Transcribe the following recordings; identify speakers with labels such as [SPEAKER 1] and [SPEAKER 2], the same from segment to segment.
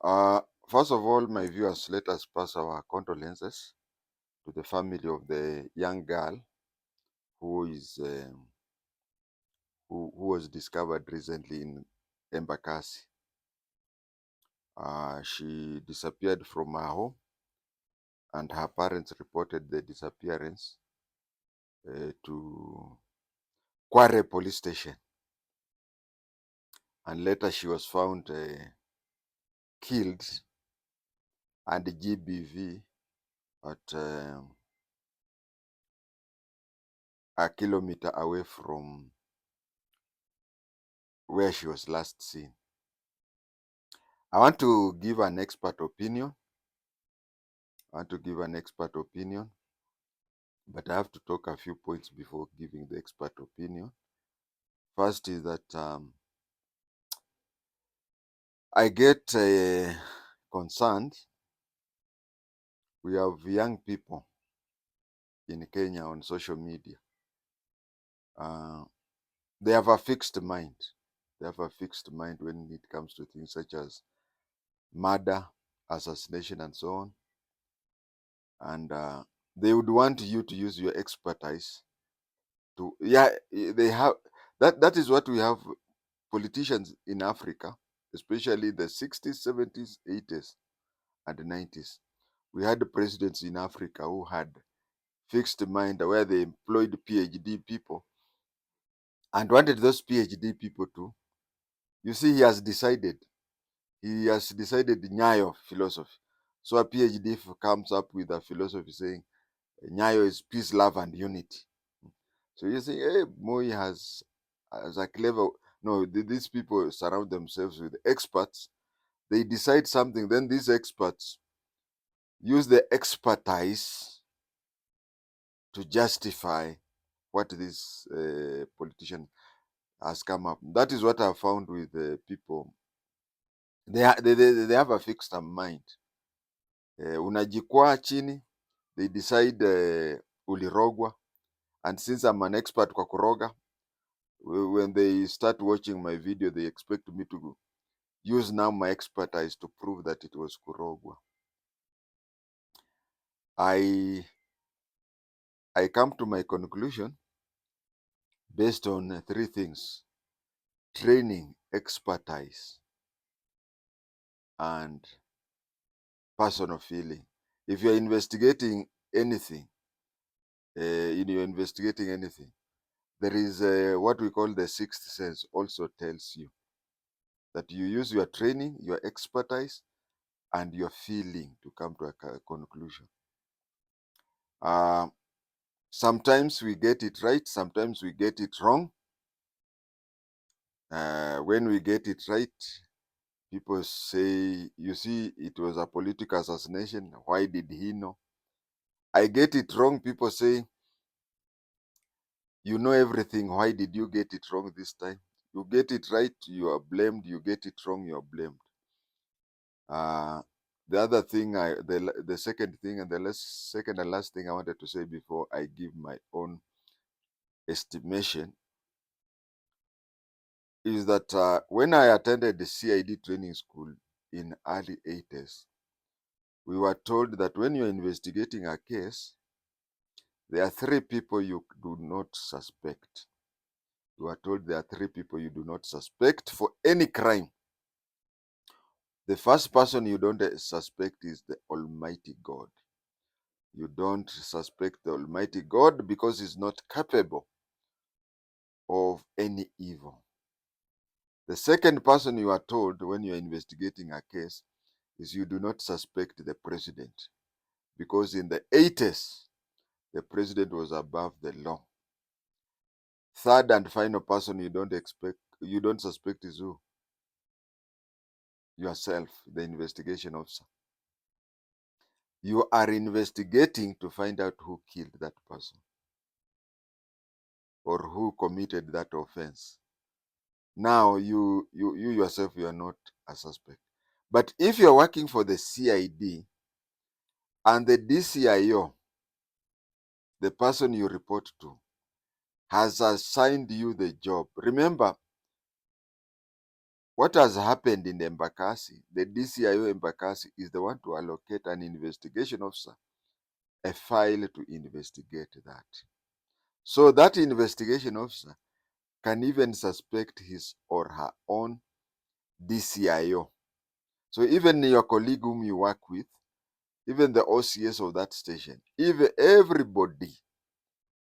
[SPEAKER 1] First of all, my viewers, let us pass our condolences to the family of the young girl who is who was discovered recently in Embakasi. She disappeared from her home, and her parents reported the disappearance to Kware police station, and later she was found killed and GBV at a kilometer away from where she was last seen. I want to give an expert opinion. But I have to talk a few points before giving the expert opinion. First is that I get concerned. We have young people in Kenya on social media. They have a fixed mind. When it comes to things such as murder, assassination, and so on. And they would want you to use your expertise to, they have, that is what we have politicians in Africa, especially the 60s, 70s, 80s, and 90s. We had presidents in Africa who had fixed mind, where they employed PhD people and wanted those PhD people to, you see, he has decided Nyayo philosophy. So a PhD comes up with a philosophy saying Nyayo is peace, love, and unity. So you say, hey, Moi has a clever. No, these people surround themselves with experts. They decide something, then these experts use the expertise to justify what this politician has come up. That is what I found with people. They have a fixed mind. Unajikwaa chini, they decide ulirogwa, and since I'm an expert kwa kuroga, when they start watching my video, they expect me to use now my expertise to prove that it was kurogwa. I come to my conclusion based on three things: training, expertise, and personal feeling. If you're investigating anything, there is what we call the sixth sense also tells you that you use your training, your expertise, and your feeling to come to a conclusion. Sometimes we get it right, sometimes we get it wrong. When we get it right, people say, you see, it was a political assassination. Why did he know? I get it wrong. People say, you know everything. Why did you get it wrong this time? You get it right, you are blamed. You get it wrong, you are blamed. The other thing, the second thing, and the second and last thing I wanted to say before I give my own estimation is that when I attended the CID training school in early 80s, we were told that when you're investigating a case, there are three people you do not suspect. You are told there are three people you do not suspect for any crime. The first person you don't suspect is the Almighty God. You don't suspect the Almighty God because he's not capable of any evil. The second person you are told when you are investigating a case is you do not suspect the president, because in the 80s, the president was above the law. Third and final person you don't suspect is who? Yourself, the investigation officer. You are investigating to find out who killed that person or who committed that offense. Now, you yourself, you are not a suspect. But if you're working for the CID and the DCIO, the person you report to, has assigned you the job, remember, what has happened in Embakasi, the DCIO Embakasi is the one to allocate an investigation officer a file to investigate that. So that investigation officer can even suspect his or her own DCIO. So even your colleague whom you work with, even the OCS of that station, even everybody,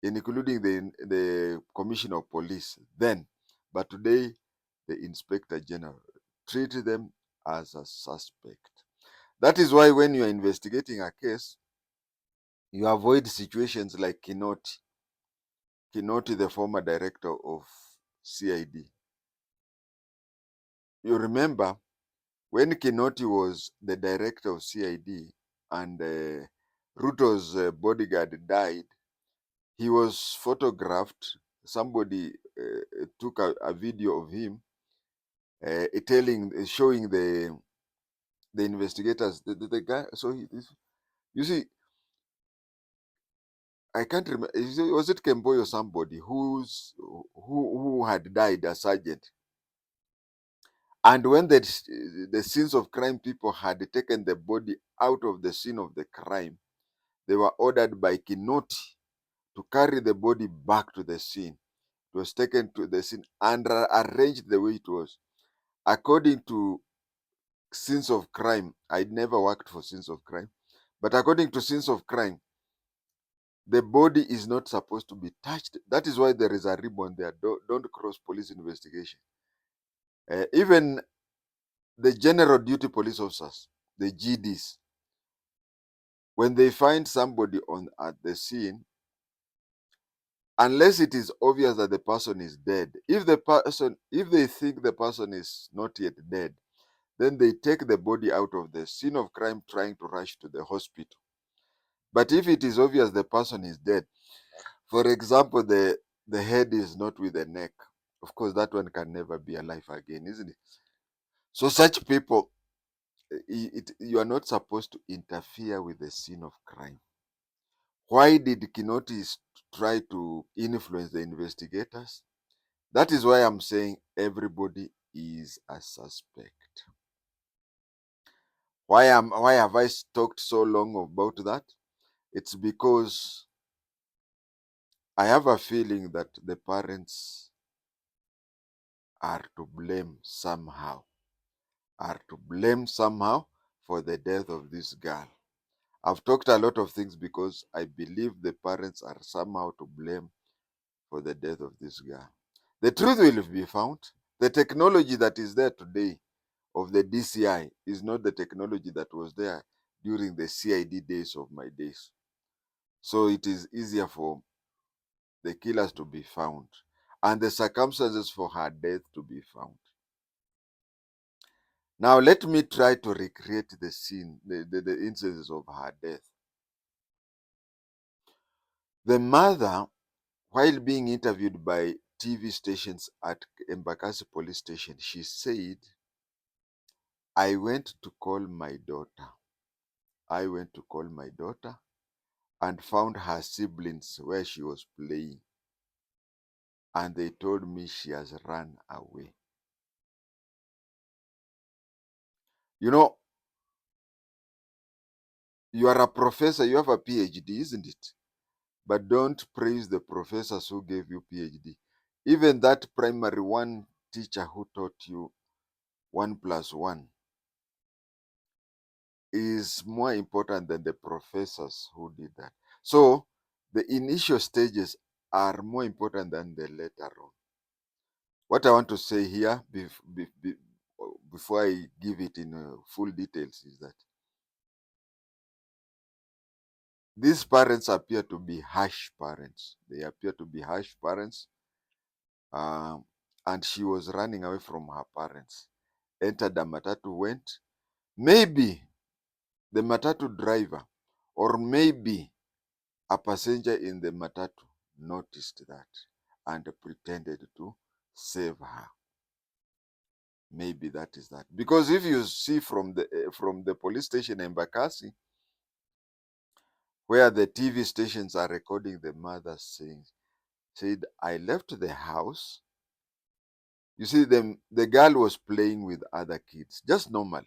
[SPEAKER 1] including the Commissioner of Police then, but today the Inspector General, treat them as a suspect. That is why when you are investigating a case, you avoid situations like Kinoti, the former director of CID. You remember when Kinoti was the director of CID and Ruto's bodyguard died, he was photographed. Somebody took a video of him showing the investigators, the guy. So you see, I can't remember. Was it Kemboy or somebody who had died, a sergeant? And when the scenes of crime people had taken the body out of the scene of the crime, they were ordered by Kinoti to carry the body back to the scene. It was taken to the scene and arranged the way it was. According to scenes of crime, I'd never worked for scenes of crime, but according to scenes of crime, the body is not supposed to be touched. That is why there is a ribbon there. Don't cross police investigation. Even the general duty police officers, the GDs, when they find somebody at the scene, unless it is obvious that the person is dead, if they think the person is not yet dead, then they take the body out of the scene of crime trying to rush to the hospital. But if it is obvious the person is dead, for example, the head is not with the neck, of course that one can never be alive again, isn't it? So such people, you are not supposed to interfere with the scene of crime. Why did Kinoti try to influence the investigators? That is why I'm saying everybody is a suspect. Why have I talked so long about that? It's because I have a feeling that the parents are to blame somehow, for the death of this girl. I've talked a lot of things because I believe the parents are somehow to blame for the death of this girl. The truth will be found. The technology that is there today of the DCI is not the technology that was there during the CID days of my days. So it is easier for the killers to be found and the circumstances for her death to be found. Now let me try to recreate the scene, the instances of her death. The mother, while being interviewed by TV stations at Embakasi police station, she said, I went to call my daughter. I went to call my daughter and found her siblings where she was playing. And they told me she has run away. You know, you are a professor, you have a PhD, isn't it? But don't praise the professors who gave you PhD. Even that primary one teacher who taught you 1+1 is more important than the professors who did that. So the initial stages are more important than the later on. What I want to say here before I give it in full details is that these parents appear to be harsh parents. They appear to be harsh parents. And she was running away from her parents. Entered the matatu, went. Maybe the matatu driver or maybe a passenger in the matatu noticed that and pretended to save her. Maybe that is that. Because if you see from the police station in Embakasi, where the TV stations are recording the mother said, I left the house You see, the girl was playing with other kids, just normally.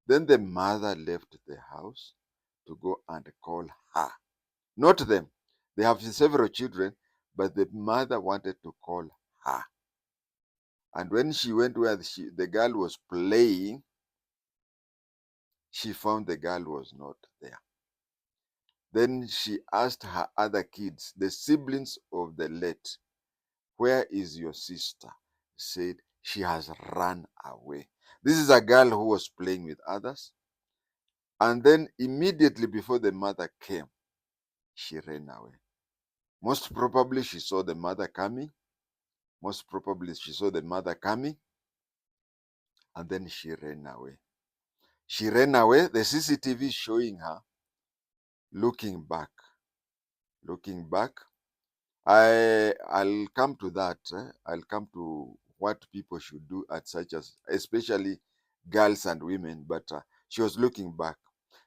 [SPEAKER 1] Then the mother left the house to go and call her. Not them. They have several children, but the mother wanted to call her. And when she went where the girl was playing, she found the girl was not there. Then she asked her other kids, the siblings of the late, where is your sister? Said she has run away. This is a girl who was playing with others. And then immediately before the mother came, she ran away. Most probably she saw the mother coming. Most probably she saw the mother coming, and then she ran away. She ran away. The CCTV is showing her looking back. Looking back. I'll come to that. I'll come to what people should do at such as, especially girls and women. But she was looking back.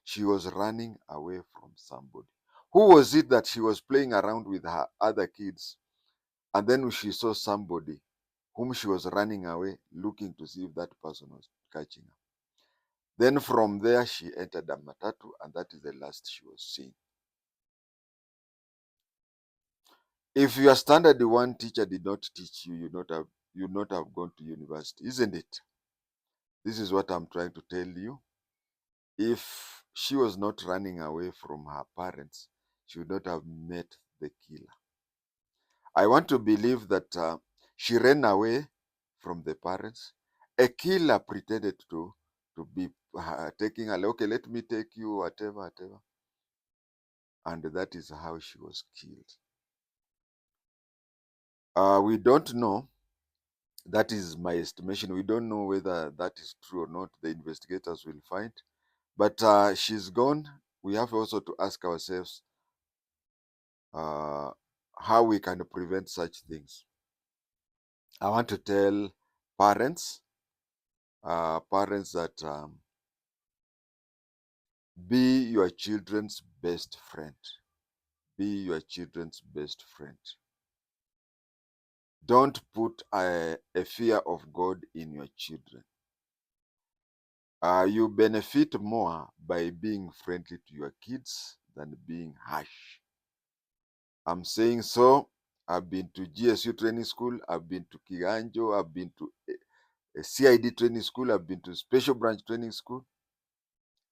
[SPEAKER 1] She was running away from somebody. Who was it that she was playing around with her other kids? And then she saw somebody whom she was running away, looking to see if that person was catching her. Then from there, she entered a matatu, and that is the last she was seen. If your standard one teacher did not teach you, you'd not have gone to university, isn't it? This is what I'm trying to tell you. If she was not running away from her parents, she would not have met the killer. I want to believe that she ran away from the parents. A killer pretended to be taking her. Okay, let me take you, whatever, whatever. And that is how she was killed. We don't know. That is my estimation. We don't know whether that is true or not. The investigators will find. But she's gone. We have also to ask ourselves how we can prevent such things. I want to tell parents, parents that be your children's best friend. Be your children's best friend. Don't put a fear of God in your children. You benefit more by being friendly to your kids than being harsh. I'm saying so. I've been to GSU training school. I've been to Kiganjo. I've been to a CID training school. I've been to special branch training school.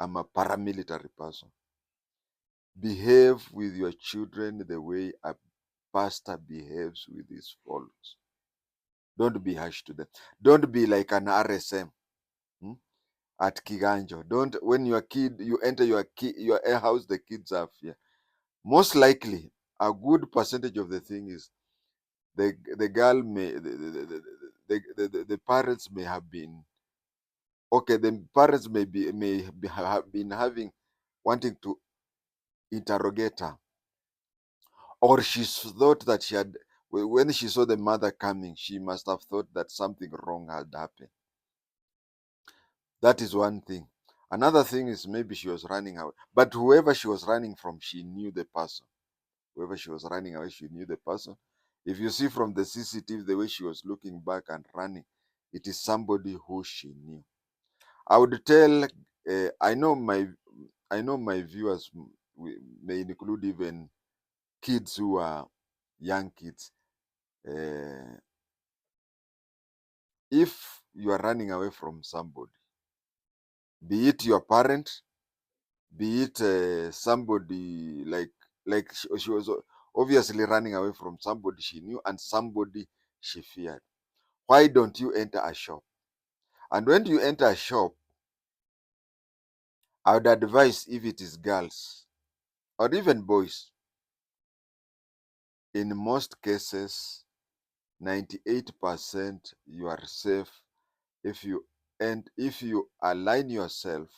[SPEAKER 1] I'm a paramilitary person. Behave with your children the way a pastor behaves with his followers. Don't be harsh to them. Don't be like an RSM at Kiganjo. Don't, when you enter your house, the kids are fear. Most likely, a good percentage of the thing is the girl may the parents may have been okay. The parents have been having wanting to interrogate her, or she thought that she had, when she saw the mother coming, she must have thought that something wrong had happened. That is one thing. Another thing is maybe she was running away, but whoever she was running from, she knew the person. Whoever she was running away, she knew the person. If you see from the CCTV the way she was looking back and running, it is somebody who she knew. I would tell. I know my viewers may include even kids who are young kids. If you are running away from somebody, be it your parent, be it somebody like she was obviously running away from somebody she knew and somebody she feared. Why don't you enter a shop? And when you enter a shop, I would advise, if it is girls or even boys, in most cases, 98% you are safe if you align yourself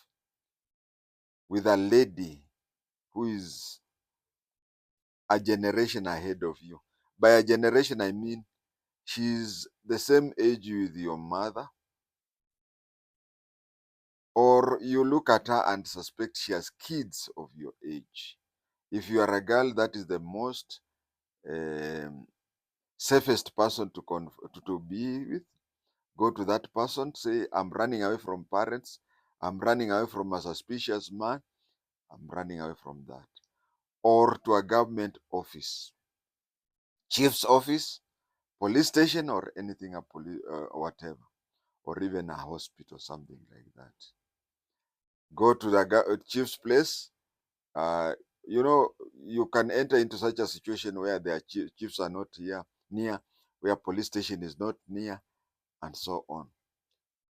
[SPEAKER 1] with a lady who is a generation ahead of you. By a generation, I mean she's the same age with your mother, or you look at her and suspect she has kids of your age. If you are a girl, that is the most um, safest person to be with. Go to that person, say, I'm running away from parents, I'm running away from a suspicious man, I'm running away from that. Or to a government office, chief's office, police station, or anything, whatever, or even a hospital, something like that. Go to the chief's place. Uh, you can enter into such a situation where their chiefs are not here near, where police station is not near, and so on.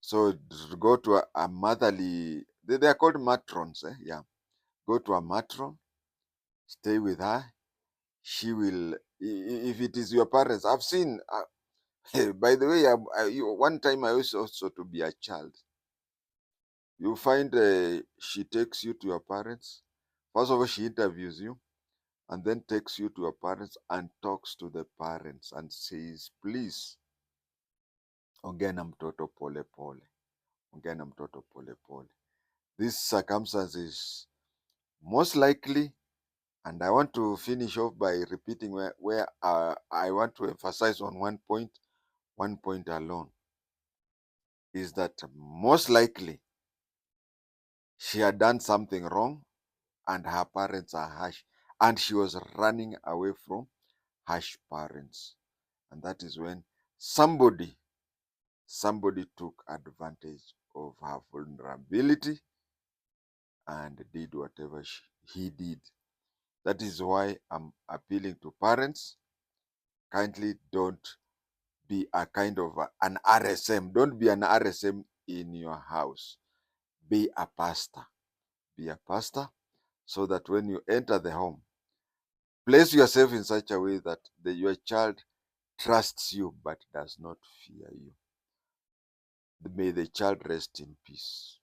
[SPEAKER 1] So go to a motherly, they are called matrons, yeah. Go to a matron, stay with her. She will, if it is your parents, I've seen, by the way, one time I used also to be a child. You find she takes you to your parents. First of all, she interviews you and then takes you to your parents and talks to the parents and says, please, ongea mtoto pole pole, ongea mtoto pole pole. This circumstance is most likely, and I want to finish off by repeating where I want to emphasize on one point alone, is that most likely she had done something wrong and her parents are harsh, and she was running away from harsh parents. And that is when somebody took advantage of her vulnerability and did whatever he did. That is why I'm appealing to parents. Kindly don't be a kind of an RSM. Don't be an RSM in your house. Be a pastor. Be a pastor so that when you enter the home, place yourself in such a way that your child trusts you but does not fear you. May the child rest in peace.